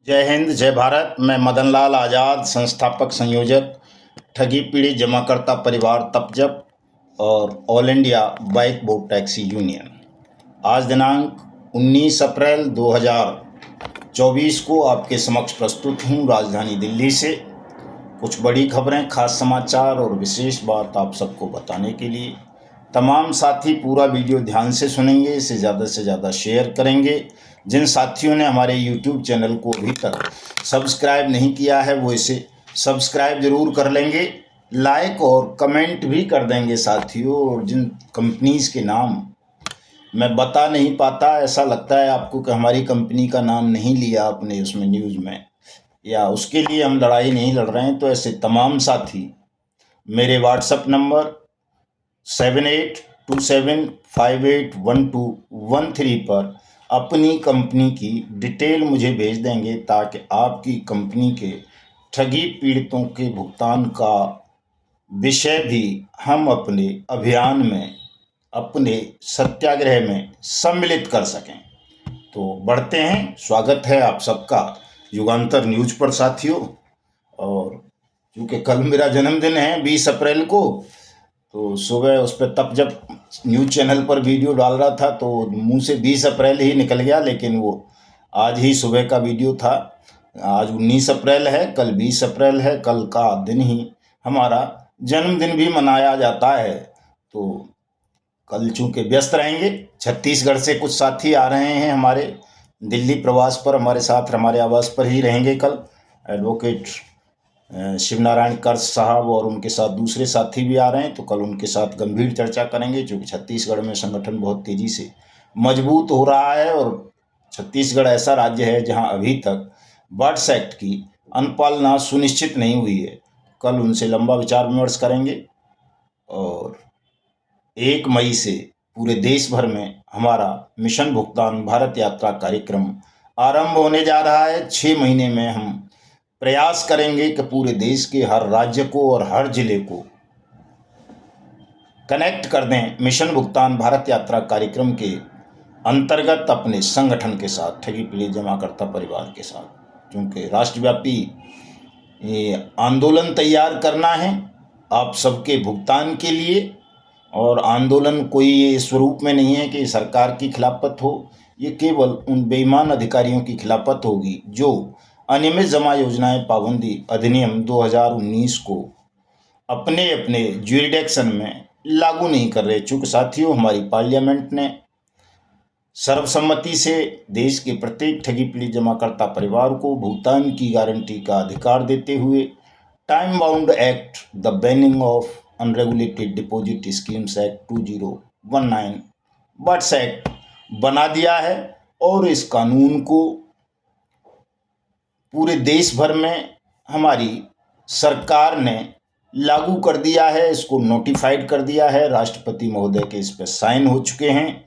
जय हिंद, जय भारत। मैं मदन लाल आज़ाद, संस्थापक संयोजक ठगी पीड़ित जमाकर्ता परिवार तपजप और all India bike board taxi union. आज दिनांक 19 अप्रैल 2024 को आपके समक्ष प्रस्तुत हूँ राजधानी दिल्ली से कुछ बड़ी खबरें, खास समाचार और विशेष बात आप सबको बताने के लिए। तमाम साथी पूरा वीडियो ध्यान से सुनेंगे, इसे ज़्यादा से ज़्यादा शेयर करेंगे। जिन साथियों ने हमारे YouTube चैनल को अभी तक सब्सक्राइब नहीं किया है वो इसे सब्सक्राइब ज़रूर कर लेंगे, लाइक और कमेंट भी कर देंगे साथियों। और जिन कंपनीज़ के नाम मैं बता नहीं पाता, ऐसा लगता है आपको कि हमारी कंपनी का नाम नहीं लिया आपने उसमें न्यूज़ में, या उसके लिए हम लड़ाई नहीं लड़ रहे हैं, तो ऐसे तमाम साथी मेरे व्हाट्सएप नंबर 7827581213 पर अपनी कंपनी की डिटेल मुझे भेज देंगे, ताकि आपकी कंपनी के ठगी पीड़ितों के भुगतान का विषय भी हम अपने अभियान में, अपने सत्याग्रह में सम्मिलित कर सकें। तो बढ़ते हैं। स्वागत है आप सबका युगांतर न्यूज पर साथियों। और क्योंकि कल मेरा जन्मदिन है 20 अप्रैल को, तो सुबह उस पर तब जब न्यूज़ चैनल पर वीडियो डाल रहा था तो मुंह से 20 अप्रैल ही निकल गया, लेकिन वो आज ही सुबह का वीडियो था। आज 19 अप्रैल है, कल 20 अप्रैल है। कल का दिन ही हमारा जन्मदिन भी मनाया जाता है। तो कल चूँकि व्यस्त रहेंगे, छत्तीसगढ़ से कुछ साथी आ रहे हैं हमारे दिल्ली प्रवास पर, हमारे साथ हमारे आवास पर ही रहेंगे कल। एडवोकेट शिवनारायण कर्स साहब और उनके साथ दूसरे साथी भी आ रहे हैं, तो कल उनके साथ गंभीर चर्चा करेंगे। क्योंकि छत्तीसगढ़ में संगठन बहुत तेज़ी से मजबूत हो रहा है और छत्तीसगढ़ ऐसा राज्य है जहां अभी तक बर्ड्स एक्ट की अनुपालना सुनिश्चित नहीं हुई है। कल उनसे लंबा विचार विमर्श करेंगे। और 1 मई से पूरे देश भर में हमारा मिशन भुगतान भारत यात्रा कार्यक्रम आरंभ होने जा रहा है। 6 महीने में हम प्रयास करेंगे कि पूरे देश के हर राज्य को और हर जिले को कनेक्ट कर दें मिशन भुगतान भारत यात्रा कार्यक्रम के अंतर्गत अपने संगठन के साथ, ठगी पीड़ित जमाकर्ता परिवार के साथ। क्योंकि राष्ट्रव्यापी आंदोलन तैयार करना है आप सबके भुगतान के लिए। और आंदोलन कोई ये स्वरूप में नहीं है कि सरकार की खिलाफत हो, ये केवल उन बेईमान अधिकारियों की खिलाफत होगी जो अनियमित जमा योजनाएं पाबंदी अधिनियम 2019 को अपने अपने ज्यूरिडिक्शन में लागू नहीं कर रहे। चूँकि साथियों, हमारी पार्लियामेंट ने सर्वसम्मति से देश के प्रत्येक ठगी पीड़ित जमाकर्ता परिवार को भुगतान की गारंटी का अधिकार देते हुए time bound act, the banning of unregulated deposit schemes act 2019 बट्स एक्ट बना दिया है। और इस कानून को पूरे देश भर में हमारी सरकार ने लागू कर दिया है, इसको नोटिफाइड कर दिया है। राष्ट्रपति महोदय के इस पर साइन हो चुके हैं।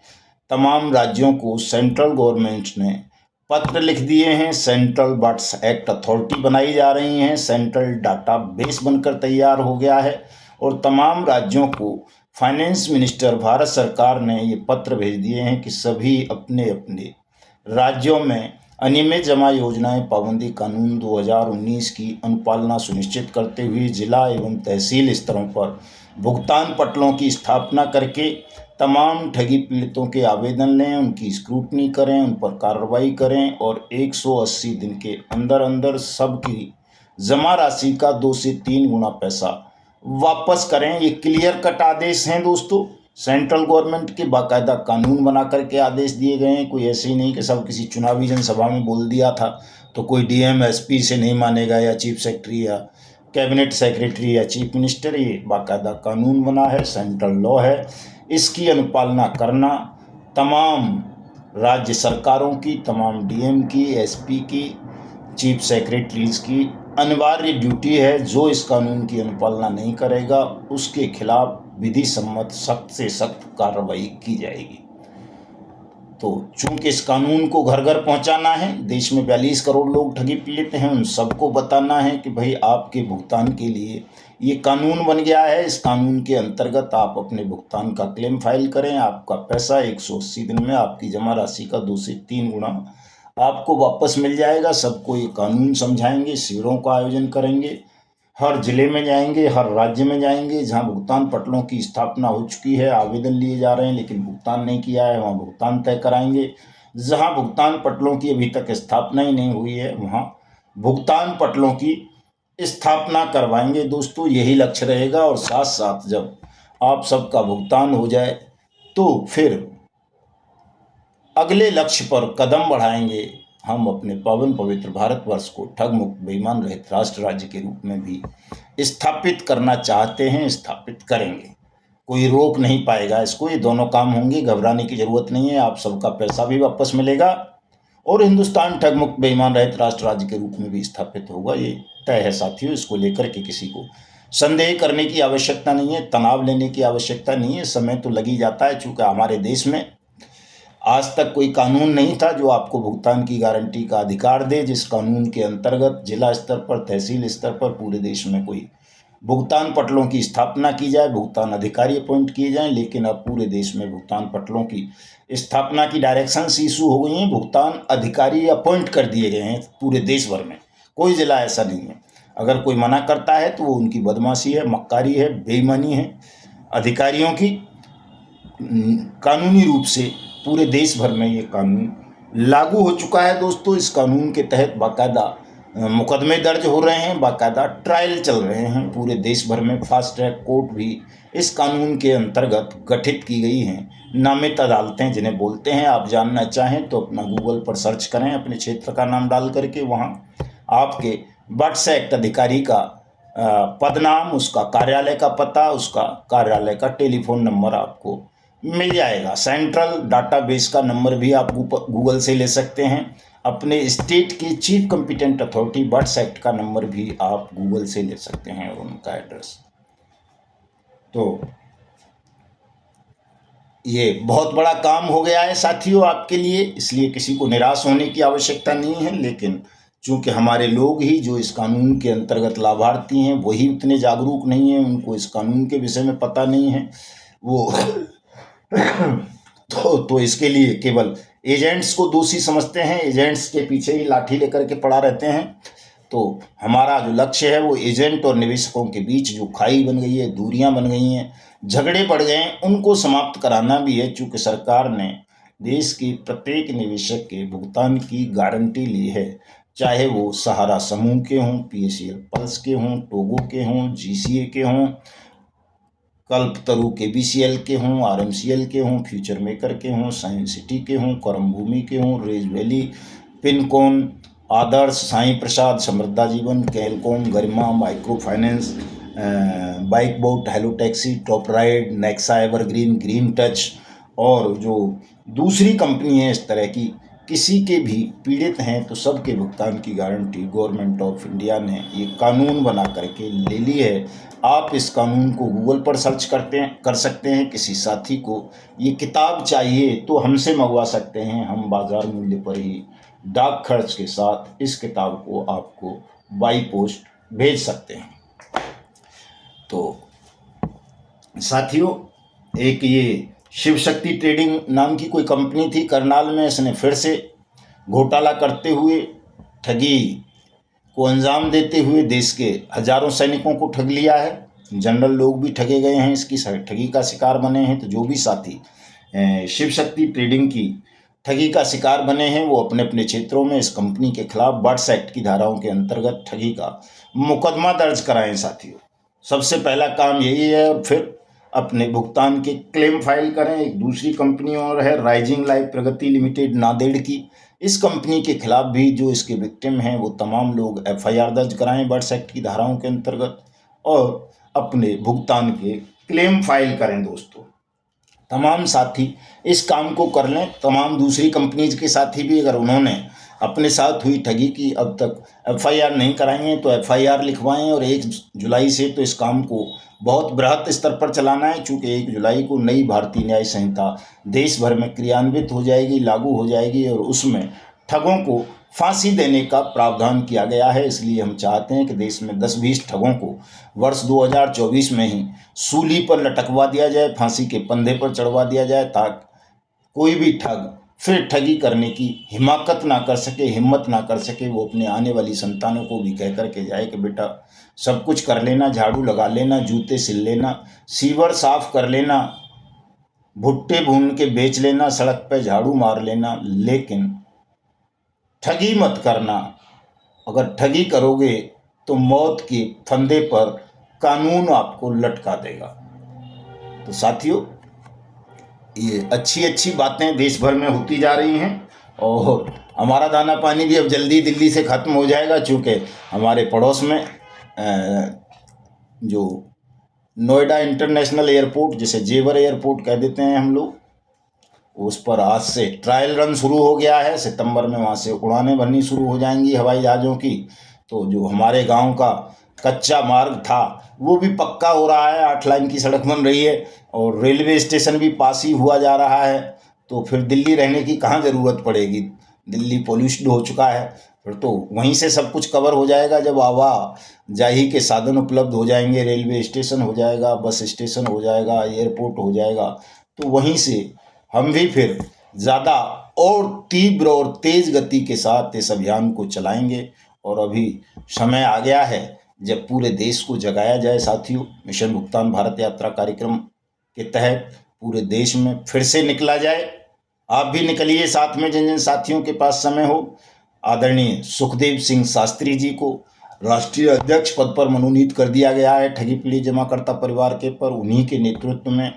तमाम राज्यों को सेंट्रल गवर्नमेंट ने पत्र लिख दिए हैं। सेंट्रल बर्ड्स एक्ट अथॉरिटी बनाई जा रही हैं, सेंट्रल डाटा बेस बनकर तैयार हो गया है। और तमाम राज्यों को फाइनेंस मिनिस्टर भारत सरकार ने ये पत्र भेज दिए हैं कि सभी अपने अपने राज्यों में अनियमित जमा योजनाएं पाबंदी कानून 2019 की अनुपालना सुनिश्चित करते हुए जिला एवं तहसील स्तरों पर भुगतान पटलों की स्थापना करके तमाम ठगी पीड़ितों के आवेदन लें, उनकी स्क्रूटनी करें, उन पर कार्रवाई करें और 180 दिन के अंदर अंदर सबकी जमा राशि का 2 से 3 गुना पैसा वापस करें। ये क्लियर कट आदेश हैं दोस्तों। सेंट्रल गवर्नमेंट के बाकायदा कानून बना करके आदेश दिए गए हैं। कोई ऐसे ही नहीं कि सब किसी चुनावी जनसभा में बोल दिया था तो कोई डीएम एसपी से नहीं मानेगा, या चीफ सेक्रेटरी या कैबिनेट सेक्रेटरी या चीफ मिनिस्टर। ये बाकायदा कानून बना है, सेंट्रल लॉ है। इसकी अनुपालना करना तमाम राज्य सरकारों की, तमाम डीएम की, एसपी की, चीफ सेक्रेटरीज की अनिवार्य ड्यूटी है। जो इस कानून की अनुपालना नहीं करेगा उसके खिलाफ विधि सम्मत सख्त से सख्त कार्रवाई की जाएगी। तो चूंकि इस कानून को घर घर पहुंचाना है, देश में 42 करोड़ लोग ठगी पीड़ित हैं, उन सबको बताना है कि भाई आपके भुगतान के लिए ये कानून बन गया है। इस कानून के अंतर्गत आप अपने भुगतान का क्लेम फाइल करें, आपका पैसा 180 दिन में आपकी जमा राशि का 2 से 3 गुना आपको वापस मिल जाएगा। सबको ये कानून समझाएंगे, शिविरों का आयोजन करेंगे, हर जिले में जाएंगे, हर राज्य में जाएंगे। जहां भुगतान पटलों की स्थापना हो चुकी है, आवेदन लिए जा रहे हैं लेकिन भुगतान नहीं किया है, वहां भुगतान तय कराएंगे। जहां भुगतान पटलों की अभी तक स्थापना ही नहीं हुई है, वहां भुगतान पटलों की स्थापना करवाएंगे दोस्तों। यही लक्ष्य रहेगा। और साथ साथ जब आप सबका भुगतान हो जाए तो फिर अगले लक्ष्य पर कदम बढ़ाएंगे। हम अपने पावन पवित्र भारतवर्ष को ठग मुक्त बेईमान रहित राष्ट्र राज्य के रूप में भी स्थापित करना चाहते हैं, स्थापित करेंगे। कोई रोक नहीं पाएगा इसको। ये दोनों काम होंगे, घबराने की जरूरत नहीं है। आप सबका पैसा भी वापस मिलेगा और हिंदुस्तान ठग मुक्त बेईमान रहित राष्ट्र राज्य के रूप में भी स्थापित होगा। ये तय है साथियों। इसको लेकर के किसी को संदेह करने की आवश्यकता नहीं है, तनाव लेने की आवश्यकता नहीं है। समय तो लग ही जाता है, चूँकि हमारे देश में आज तक कोई कानून नहीं था जो आपको भुगतान की गारंटी का अधिकार दे, जिस कानून के अंतर्गत जिला स्तर पर, तहसील स्तर पर पूरे देश में कोई भुगतान पटलों की स्थापना की जाए, भुगतान अधिकारी अपॉइंट किए जाएं। लेकिन अब पूरे देश में भुगतान पटलों की स्थापना की डायरेक्शंस इशू हो गई हैं, भुगतान अधिकारी अपॉइंट कर दिए गए हैं पूरे देश भर में। कोई जिला ऐसा नहीं है। अगर कोई मना करता है तो वो उनकी बदमाशी है, मक्कारी है, बेईमानी है। अधिकारियों की कानूनी रूप से पूरे देश भर में ये कानून लागू हो चुका है दोस्तों। इस कानून के तहत बाकायदा मुकदमे दर्ज हो रहे हैं, बाकायदा ट्रायल चल रहे हैं पूरे देश भर में। फास्ट ट्रैक कोर्ट भी इस कानून के अंतर्गत गठित की गई हैं, नामित अदालतें जिन्हें बोलते हैं। आप जानना चाहें तो अपना गूगल पर सर्च करें, अपने क्षेत्र का नाम डाल करके, वहाँ आपके बर्ड्स एक्ट अधिकारी का पदनाम, उसका कार्यालय का पता, उसका कार्यालय का टेलीफोन नंबर आपको मिल जाएगा। सेंट्रल डाटाबेस का नंबर भी आप गूगल से ले सकते हैं। अपने स्टेट की chief competent authority birds act का नंबर भी आप गूगल से ले सकते हैं और उनका एड्रेस। तो ये बहुत बड़ा काम हो गया है साथियों आपके लिए, इसलिए किसी को निराश होने की आवश्यकता नहीं है। लेकिन चूंकि हमारे लोग ही जो इस कानून के अंतर्गत लाभार्थी हैं वही उतने जागरूक नहीं हैं, उनको इस कानून के विषय में पता नहीं है। वो तो इसके लिए केवल एजेंट्स को दोषी समझते हैं, एजेंट्स के पीछे ही लाठी लेकर के पड़ा रहते हैं। तो हमारा जो लक्ष्य है वो एजेंट और निवेशकों के बीच जो खाई बन गई है, दूरियां बन गई हैं, झगड़े बढ़ गए हैं, उनको समाप्त कराना भी है। चूँकि सरकार ने देश के प्रत्येक निवेशक के भुगतान की गारंटी ली है, चाहे वो सहारा समूह के हों, PACL पल्स के हों, टोगो के हों, GCA के हों, कल्पतरु के BCL के हों, RMCL के हों, फ्यूचर मेकर के हों, साइंस सिटी के हों, करम भूमि के हों, Rose Valley, Pincon, Adarsh, Sai Prasad, Samruddha Jeevan, Kalcom, Garima, micro finance, Bike Bot, Hello Taxi, Top Ride, Nexa Evergreen, Green Touch और जो दूसरी कंपनी है इस तरह की, किसी के भी पीड़ित हैं तो सबके भुगतान की गारंटी गवर्नमेंट ऑफ इंडिया ने ये कानून बना करके ले ली है। आप इस कानून को गूगल पर सर्च कर सकते हैं। किसी साथी को ये किताब चाहिए तो हमसे मंगवा सकते हैं। हम बाजार मूल्य पर ही डाक खर्च के साथ इस किताब को आपको बाई पोस्ट भेज सकते हैं। तो साथियों, एक ये शिव शक्ति ट्रेडिंग नाम की कोई कंपनी थी करनाल में, इसने फिर से घोटाला करते हुए, ठगी को अंजाम देते हुए देश के हजारों सैनिकों को ठग लिया है। जनरल लोग भी ठगे गए हैं, इसकी ठगी का शिकार बने हैं। तो जो भी साथी शिव शक्ति ट्रेडिंग की ठगी का शिकार बने हैं वो अपने अपने क्षेत्रों में इस कंपनी के खिलाफ बर्ड्स एक्ट की धाराओं के अंतर्गत ठगी का मुकदमा दर्ज कराएं साथियों। सबसे पहला काम यही है। और फिर अपने भुगतान के क्लेम फाइल करें। एक दूसरी कंपनी और है राइजिंग लाइफ प्रगति लिमिटेड नांदेड़ की, इस कंपनी के खिलाफ भी जो इसके विक्टिम हैं वो तमाम लोग FIR दर्ज कराएं बर्ड्स एक्ट की धाराओं के अंतर्गत और अपने भुगतान के क्लेम फाइल करें दोस्तों। तमाम साथी इस काम को कर लें। तमाम दूसरी कंपनीज के साथी भी अगर उन्होंने अपने साथ हुई ठगी की अब तक FIR नहीं कराई हैं तो FIR लिखवाएं। और 1 जुलाई से तो इस काम को बहुत बृहत स्तर पर चलाना है, चूँकि 1 जुलाई को नई भारतीय न्याय संहिता देश भर में क्रियान्वित हो जाएगी, लागू हो जाएगी और उसमें ठगों को फांसी देने का प्रावधान किया गया है। इसलिए हम चाहते हैं कि देश में 10-20 ठगों को वर्ष 2024 में ही सूली पर लटकवा दिया जाए, फांसी के पंधे पर चढ़वा दिया जाए, ताकि कोई भी ठग फिर ठगी करने की हिम्मत ना कर सके, वो अपने आने वाली संतानों को भी कह कर के जाए कि बेटा सब कुछ कर लेना, झाड़ू लगा लेना, जूते सिल लेना, सीवर साफ कर लेना, भुट्टे भून के बेच लेना, सड़क पे झाड़ू मार लेना, लेकिन ठगी मत करना। अगर ठगी करोगे तो मौत के फंदे पर कानून आपको लटका देगा। तो साथियों, ये अच्छी अच्छी बातें देश भर में होती जा रही हैं और हमारा दाना पानी भी अब जल्दी दिल्ली से ख़त्म हो जाएगा, चूँकि हमारे पड़ोस में जो नोएडा इंटरनेशनल एयरपोर्ट, जिसे जेवर एयरपोर्ट कह देते हैं हम लोग, उस पर आज से ट्रायल रन शुरू हो गया है। सितंबर में वहाँ से उड़ानें भरनी शुरू हो जाएंगी हवाई जहाज़ों की। तो जो हमारे गांव का कच्चा मार्ग था वो भी पक्का हो रहा है, 8 लाइन की सड़क बन रही है और रेलवे स्टेशन भी पास ही हुआ जा रहा है। तो फिर दिल्ली रहने की कहाँ ज़रूरत पड़ेगी, दिल्ली पोल्यूशन हो चुका है, फिर तो वहीं से सब कुछ कवर हो जाएगा। जब आवाजाही के साधन उपलब्ध हो जाएंगे, रेलवे स्टेशन हो जाएगा, बस स्टेशन हो जाएगा, एयरपोर्ट हो जाएगा, तो वहीं से हम भी फिर ज़्यादा और तीव्र और तेज़ गति के साथ इस अभियान को चलाएंगे। और अभी समय आ गया है जब पूरे देश को जगाया जाए साथियों। मिशन भुगतान भारत यात्रा कार्यक्रम के तहत पूरे देश में फिर से निकला जाए। आप भी निकलिए साथ में, जिन जिन साथियों के पास समय हो। आदरणीय सुखदेव सिंह शास्त्री जी को राष्ट्रीय अध्यक्ष पद पर मनोनीत कर दिया गया है ठगी पीड़ित जमाकर्ता परिवार के पर। उन्हीं के नेतृत्व में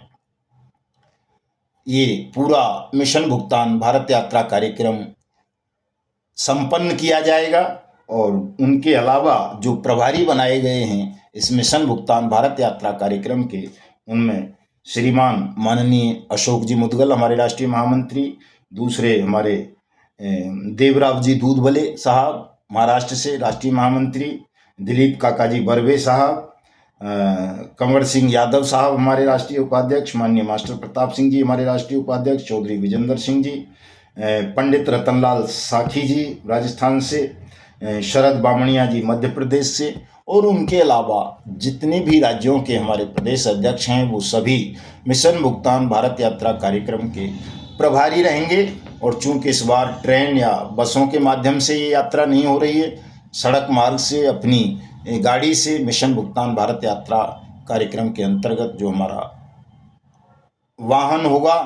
ये पूरा मिशन भुगतान भारत यात्रा कार्यक्रम संपन्न किया जाएगा। और उनके अलावा जो प्रभारी बनाए गए हैं इस मिशन भुगतान भारत यात्रा कार्यक्रम के, उनमें श्रीमान माननीय अशोक जी मुदगल हमारे राष्ट्रीय महामंत्री, दूसरे हमारे देवराव जी दूधबले साहब महाराष्ट्र से राष्ट्रीय महामंत्री, दिलीप काका जी बर्वे साहब, कंवर सिंह यादव साहब हमारे राष्ट्रीय उपाध्यक्ष, माननीय मास्टर प्रताप सिंह जी हमारे राष्ट्रीय उपाध्यक्ष, चौधरी विजेंद्र सिंह जी, पंडित रतनलाल साखी जी राजस्थान से, शरद बामणिया जी मध्य प्रदेश से, और उनके अलावा जितने भी राज्यों के हमारे प्रदेश अध्यक्ष हैं वो सभी मिशन भुगतान भारत यात्रा कार्यक्रम के प्रभारी रहेंगे। और चूंकि इस बार ट्रेन या बसों के माध्यम से ये यात्रा नहीं हो रही है, सड़क मार्ग से अपनी गाड़ी से मिशन भुगतान भारत यात्रा कार्यक्रम के अंतर्गत जो हमारा वाहन होगा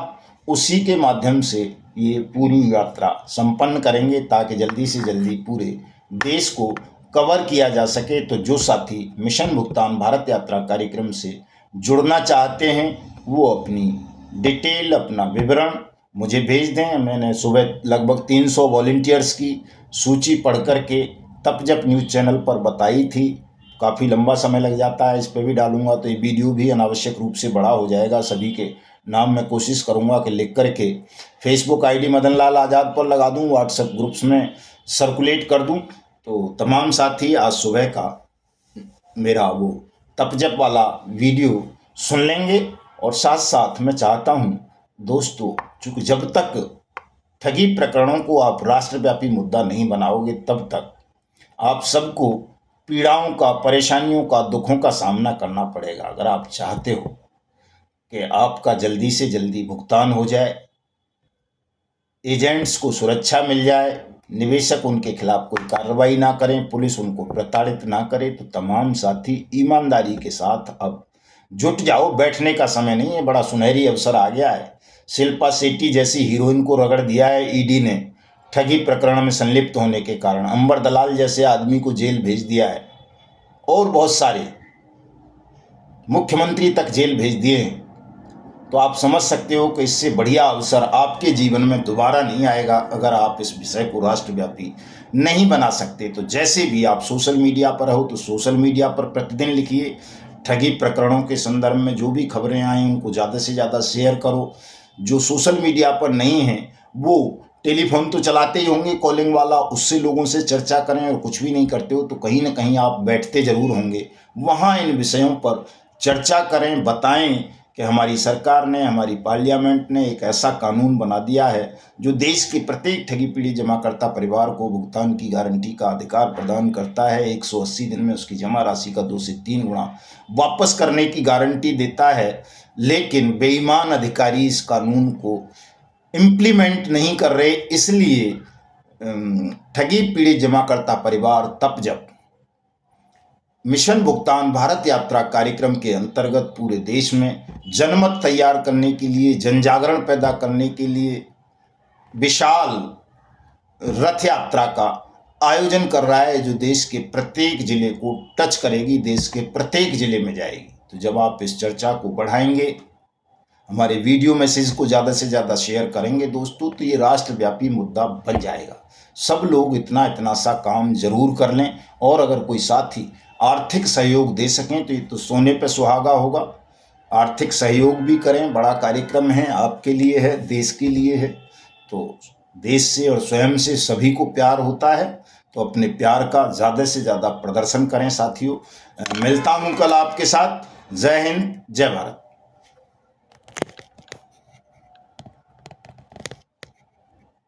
उसी के माध्यम से ये पूरी यात्रा संपन्न करेंगे, ताकि जल्दी से जल्दी पूरे देश को कवर किया जा सके। तो जो साथी मिशन भुगतान भारत यात्रा कार्यक्रम से जुड़ना चाहते हैं वो अपनी डिटेल, अपना विवरण मुझे भेज दें। मैंने सुबह लगभग 300 वॉलंटियर्स की सूची पढ़ कर के तब जब न्यूज़ चैनल पर बताई थी। काफ़ी लंबा समय लग जाता है, इस पर भी डालूंगा तो ये वीडियो भी अनावश्यक रूप से बड़ा हो जाएगा। सभी के नाम मैं कोशिश करूंगा कि लिख करके फेसबुक आईडी मदन लाल आज़ाद पर लगा दूं, व्हाट्सएप ग्रुप्स में सर्कुलेट कर दूं। तो तमाम साथी आज सुबह का मेरा वो तपजप वाला वीडियो सुन लेंगे। और साथ साथ मैं चाहता हूं दोस्तों, चूँकि जब तक ठगी प्रकरणों को आप राष्ट्रव्यापी मुद्दा नहीं बनाओगे तब तक आप सबको पीड़ाओं का, परेशानियों का, दुखों का सामना करना पड़ेगा। अगर आप चाहते हो कि आपका जल्दी से जल्दी भुगतान हो जाए, एजेंट्स को सुरक्षा मिल जाए, निवेशक उनके खिलाफ कोई कार्रवाई ना करें, पुलिस उनको प्रताड़ित ना करे, तो तमाम साथी ईमानदारी के साथ अब जुट जाओ। बैठने का समय नहीं है, बड़ा सुनहरी अवसर आ गया है। शिल्पा शेट्टी जैसी हीरोइन को रगड़ दिया है ईडी ने ठगी प्रकरण में संलिप्त होने के कारण। अंबर दलाल जैसे आदमी को जेल भेज दिया है और बहुत सारे मुख्यमंत्री तक जेल भेज दिए हैं। तो आप समझ सकते हो कि इससे बढ़िया अवसर आपके जीवन में दोबारा नहीं आएगा अगर आप इस विषय को राष्ट्रव्यापी नहीं बना सकते। तो जैसे भी आप सोशल मीडिया पर हो तो सोशल मीडिया पर प्रतिदिन लिखिए, ठगी प्रकरणों के संदर्भ में जो भी खबरें आई उनको ज़्यादा से ज़्यादा शेयर करो। जो सोशल मीडिया पर नहीं है वो टेलीफोन तो चलाते ही होंगे कॉलिंग वाला, उससे लोगों से चर्चा करें। और कुछ भी नहीं करते हो तो कहीं ना कहीं आप बैठते ज़रूर होंगे, वहाँ इन विषयों पर चर्चा करें, बताएं कि हमारी सरकार ने, हमारी पार्लियामेंट ने एक ऐसा कानून बना दिया है जो देश के प्रत्येक ठगी पीड़ित जमाकर्ता परिवार को भुगतान की गारंटी का अधिकार प्रदान करता है। 180 दिन में उसकी जमा राशि का 2 से 3 गुना वापस करने की गारंटी देता है। लेकिन बेईमान अधिकारी इस कानून को इम्प्लीमेंट नहीं कर रहे, इसलिए ठगी पीड़ित जमाकर्ता परिवार तब जब मिशन भुगतान भारत यात्रा कार्यक्रम के अंतर्गत पूरे देश में जनमत तैयार करने के लिए, जन जागरण पैदा करने के लिए विशाल रथ यात्रा का आयोजन कर रहा है, जो देश के प्रत्येक जिले को टच करेगी, देश के प्रत्येक जिले में जाएगी। तो जब आप इस चर्चा को बढ़ाएंगे, हमारे वीडियो मैसेज को ज़्यादा से ज़्यादा शेयर करेंगे दोस्तों, तो ये राष्ट्रव्यापी मुद्दा बन जाएगा। सब लोग इतना इतना सा काम जरूर कर लें, और अगर कोई साथी आर्थिक सहयोग दे सकें तो ये तो सोने पे सुहागा होगा। आर्थिक सहयोग भी करें, बड़ा कार्यक्रम है, आपके लिए है, देश के लिए है। तो देश से और स्वयं से सभी को प्यार होता है, तो अपने प्यार का ज़्यादा से ज़्यादा प्रदर्शन करें साथियों। मिलता हूँ कल आपके साथ। जय हिंद, जय भारत।